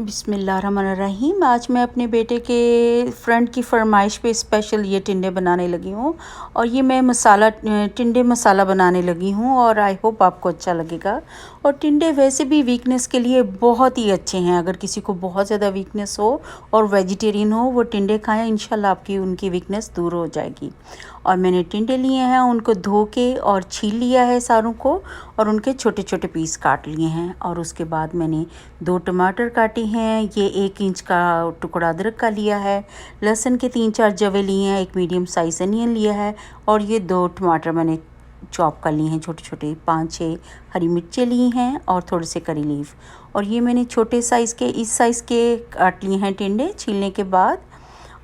बिस्मिल्लाहिर्रहमानिर्रहीम। आज मैं अपने बेटे के फ्रेंड की फरमाइश पे स्पेशल ये टिंडे बनाने लगी हूँ और ये मैं टिंडे मसाला बनाने लगी हूँ और आई होप आपको अच्छा लगेगा। और टिंडे वैसे भी वीकनेस के लिए बहुत ही अच्छे हैं। अगर किसी को बहुत ज़्यादा वीकनेस हो और वेजिटेरियन हो, वो टिंडे खाएं, इंशाल्लाह आपकी उनकी वीकनेस दूर हो जाएगी। और मैंने टिंडे लिए हैं, उनको धो के और छील लिया है सारों को और उनके छोटे छोटे पीस काट लिए हैं। और उसके बाद मैंने 2 टमाटर काटे हैं, ये 1 इंच का टुकड़ा अदरक का लिया है, लहसुन के 3-4 जवे लिए हैं, 1 मीडियम साइज़ अनियन लिया है और ये 2 टमाटर मैंने चॉप कर लिए हैं छोटे छोटे, 5-6 हरी मिर्चें ली हैं और थोड़े से करी लीफ। और ये मैंने छोटे साइज़ के, इस साइज़ के काट लिए हैं टिंडे छीलने के बाद।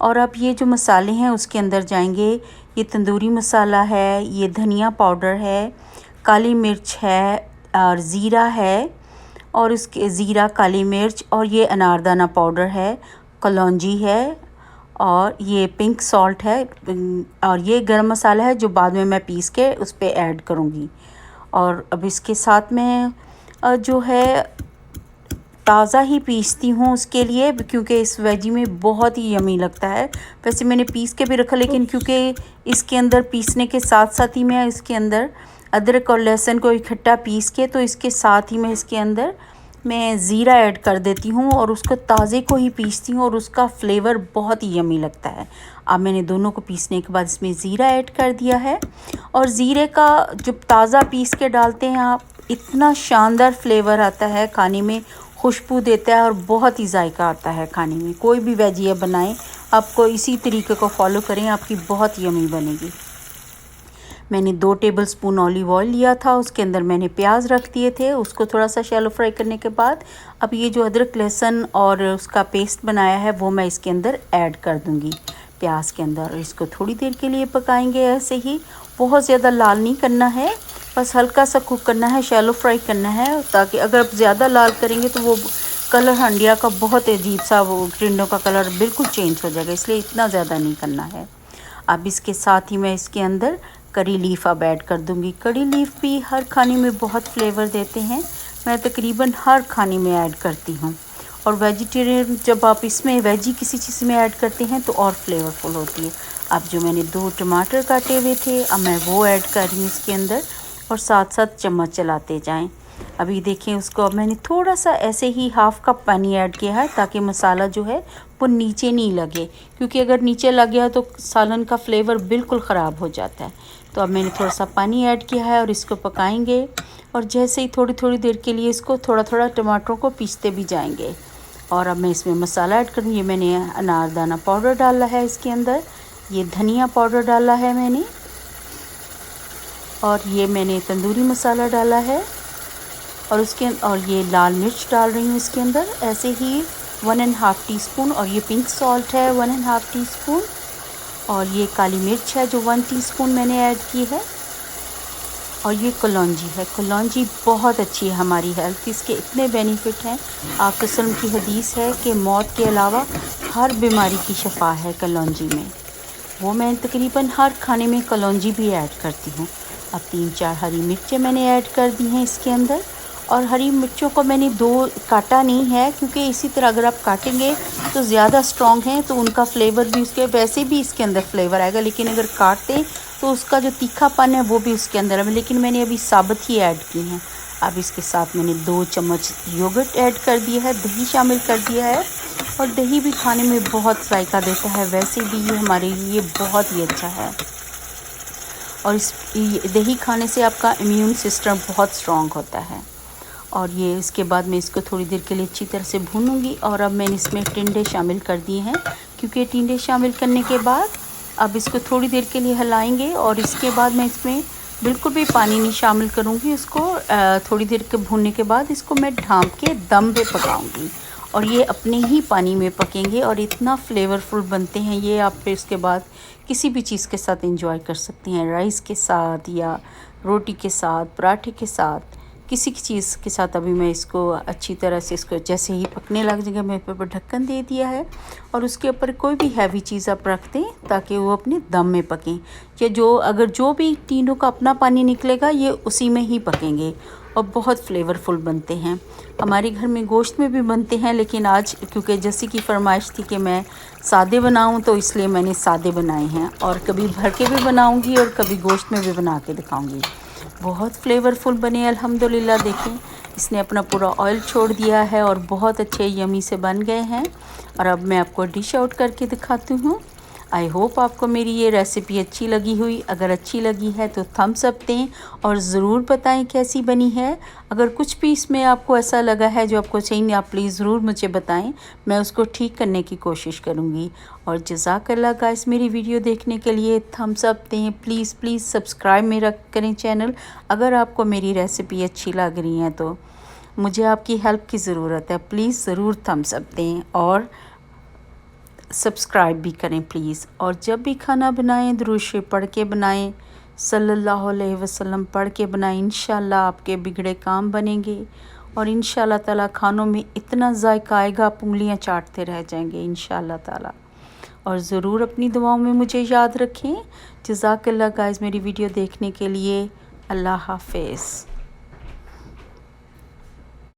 और अब ये जो मसाले हैं उसके अंदर जाएंगे, ये तंदूरी मसाला है, ये धनिया पाउडर है, काली मिर्च है और ज़ीरा है और उसके ज़ीरा, काली मिर्च और ये अनारदाना पाउडर है, कलौंजी है और ये पिंक सॉल्ट है और ये गरम मसाला है जो बाद में मैं पीस के उस पर ऐड करूँगी। और अब इसके साथ में जो है ताज़ा ही पीसती हूँ उसके लिए, क्योंकि इस वेजी में बहुत ही यमी लगता है। वैसे मैंने पीस के भी रखा, लेकिन क्योंकि इसके अंदर पीसने के साथ साथ ही मैं इसके अंदर अदरक और लहसुन को इकट्ठा पीस के, तो इसके साथ ही मैं इसके अंदर ज़ीरा ऐड कर देती हूँ और उसको ताज़े को ही पीसती हूँ और उसका फ्लेवर बहुत ही यमी लगता है। अब मैंने दोनों को पीसने के बाद इसमें ज़ीरा ऐड कर दिया है और ज़ीरे का जब ताज़ा पीस के डालते हैं आप, इतना शानदार फ्लेवर आता है खाने में, खुशबू देता है और बहुत ही जायका आता है खाने में। कोई भी वेजी बनाएं, आपको इसी तरीके को फॉलो करें, आपकी बहुत यमी बनेगी। मैंने 2 टेबलस्पून ऑलिव ऑयल लिया था, उसके अंदर मैंने प्याज रख दिए थे, उसको थोड़ा सा शैलो फ्राई करने के बाद अब ये जो अदरक लहसुन और उसका पेस्ट बनाया है वो मैं इसके अंदर ऐड कर दूंगी प्याज के अंदर। और इसको थोड़ी देर के लिए पकाएंगे ऐसे ही, बहुत ज़्यादा लाल नहीं करना है, बस हल्का सा कुक करना है, शैलो फ्राई करना है, ताकि अगर आप ज़्यादा लाल करेंगे तो वो कलर हंडिया का बहुत अजीब सा, वो टिंडों का कलर बिल्कुल चेंज हो जाएगा, इसलिए इतना ज़्यादा नहीं करना है। अब इसके साथ ही मैं इसके अंदर करी लीफ अब ऐड कर दूंगी। करी लीफ भी हर खाने में बहुत फ्लेवर देते हैं, मैं तकरीबन हर खाने में ऐड करती हूँ। और वेजिटेरियन जब आप इसमें वेजी किसी चीज़ में ऐड करते हैं तो और फ्लेवरफुल होती है। अब जो मैंने 2 टमाटर काटे हुए थे, अब मैं वो ऐड कर रही हूँ इसके अंदर और साथ साथ चम्मच चलाते जाएं। अभी देखें उसको, अब मैंने थोड़ा सा ऐसे ही हाफ़ कप पानी ऐड किया है ताकि मसाला जो है वो नीचे नहीं लगे, क्योंकि अगर नीचे लग गया तो सालन का फ्लेवर बिल्कुल ख़राब हो जाता है। तो अब मैंने थोड़ा सा पानी ऐड किया है और इसको पकाएंगे और जैसे ही थोड़ी थोड़ी देर के लिए इसको थोड़ा थोड़ा टमाटरों को पीसते भी जाएंगे। और अब मैं इसमें मसाला ऐड करूँगी। मैंने अनारदाना पाउडर डाला है इसके अंदर, ये धनिया पाउडर डाला है मैंने, और ये मैंने तंदूरी मसाला डाला है और ये लाल मिर्च डाल रही हूँ इसके अंदर ऐसे ही 1.5 टीस्पून। और ये पिंक सॉल्ट है 1.5 टीस्पून और ये काली मिर्च है जो 1 टीस्पून मैंने ऐड की है। और ये कलौंजी है, कलौंजी बहुत अच्छी है हमारी हेल्थ की, इसके इतने बेनिफिट हैं। आक़ा सल्लम की हदीस है कि मौत के अलावा हर बीमारी की शफा है कलौंजी में। वो मैं तकरीबन हर खाने में कलौंजी भी ऐड करती हूँ। अब 3-4 हरी मिर्चें मैंने ऐड कर दी हैं इसके अंदर। और हरी मिर्चों को मैंने 2 काटा नहीं है, क्योंकि इसी तरह अगर आप काटेंगे तो ज़्यादा स्ट्रॉन्ग हैं तो उनका फ्लेवर भी, उसके वैसे भी इसके अंदर फ्लेवर आएगा, लेकिन अगर काटते तो उसका जो तीखापन है वो भी उसके अंदर है, लेकिन मैंने अभी साबुत ही ऐड की हैं। अब इसके साथ मैंने 2 चम्मच योगर्ट ऐड कर दिया है, दही शामिल कर दिया है। और दही भी खाने में बहुत जायका देता है, वैसे भी ये हमारे लिए बहुत ही अच्छा है। और इस दही खाने से आपका इम्यून सिस्टम बहुत स्ट्रॉन्ग होता है। और ये इसके बाद मैं इसको थोड़ी देर के लिए अच्छी तरह से भूनूंगी। और अब मैंने इसमें टिंडे शामिल कर दिए हैं, क्योंकि टिंडे शामिल करने के बाद अब इसको थोड़ी देर के लिए हिलाएंगे और इसके बाद मैं इसमें बिल्कुल भी पानी नहीं शामिल करूँगी। उसको थोड़ी देर के भूनने के बाद इसको मैं ढाँप के दम पे पकाऊँगी और ये अपने ही पानी में पकेंगे और इतना फ्लेवरफुल बनते हैं ये। आप फिर इसके बाद किसी भी चीज़ के साथ एंजॉय कर सकती हैं, राइस के साथ या रोटी के साथ, पराठे के साथ, किसी की चीज़ के साथ। अभी मैं इसको अच्छी तरह से, इसको जैसे ही पकने लग जाएगा, मैं ऊपर ढक्कन दे दिया है और उसके ऊपर कोई भी हैवी चीज़ आप रख दें ताकि वो अपने दम में पकें। या अगर जो भी टिंडों का अपना पानी निकलेगा ये उसी में ही पकेंगे और बहुत फ्लेवरफुल बनते हैं। हमारे घर में गोश्त में भी बनते हैं, लेकिन आज क्योंकि जैसी की फरमाइश थी कि मैं सादे बनाऊं, तो इसलिए मैंने सादे बनाए हैं। और कभी भर के भी बनाऊंगी और कभी गोश्त में भी बना के दिखाऊंगी। बहुत फ्लेवरफुल बने अल्हम्दुलिल्लाह। देखें, इसने अपना पूरा ऑयल छोड़ दिया है और बहुत अच्छे यमी से बन गए हैं। और अब मैं आपको डिश आउट करके दिखाती हूँ। आई होप आपको मेरी ये रेसिपी अच्छी लगी हुई। अगर अच्छी लगी है तो थम्स अप दें और ज़रूर बताएं कैसी बनी है। अगर कुछ भी इसमें आपको ऐसा लगा है जो आपको चाहिए, आप प्लीज़ ज़रूर मुझे बताएं, मैं उसको ठीक करने की कोशिश करूँगी। और जज़ाकल्लाह गाइस, मेरी वीडियो देखने के लिए थम्स अप दें। प्लीज़ सब्सक्राइब मेरा करें चैनल। अगर आपको मेरी रेसिपी अच्छी लग रही है तो मुझे आपकी हेल्प की ज़रूरत है। प्लीज़ ज़रूर थम्स अप दें और सब्सक्राइब भी करें प्लीज़। और जब भी खाना बनाएं दुरूद शरीफ पढ़ के बनाएं, सल्लल्लाहु अलैहि वसल्लम पढ़ के बनाएं। इंशाल्लाह आपके बिगड़े काम बनेंगे और इंशाल्लाह ताला खानों में इतना जायका आएगा, आप उंगलियां चाटते रह जाएंगे इंशाल्लाह ताला। और ज़रूर अपनी दुआओं में मुझे याद रखें। जज़ाकल्लाह गाइस मेरी वीडियो देखने के लिए। अल्लाह हाफ़िज़।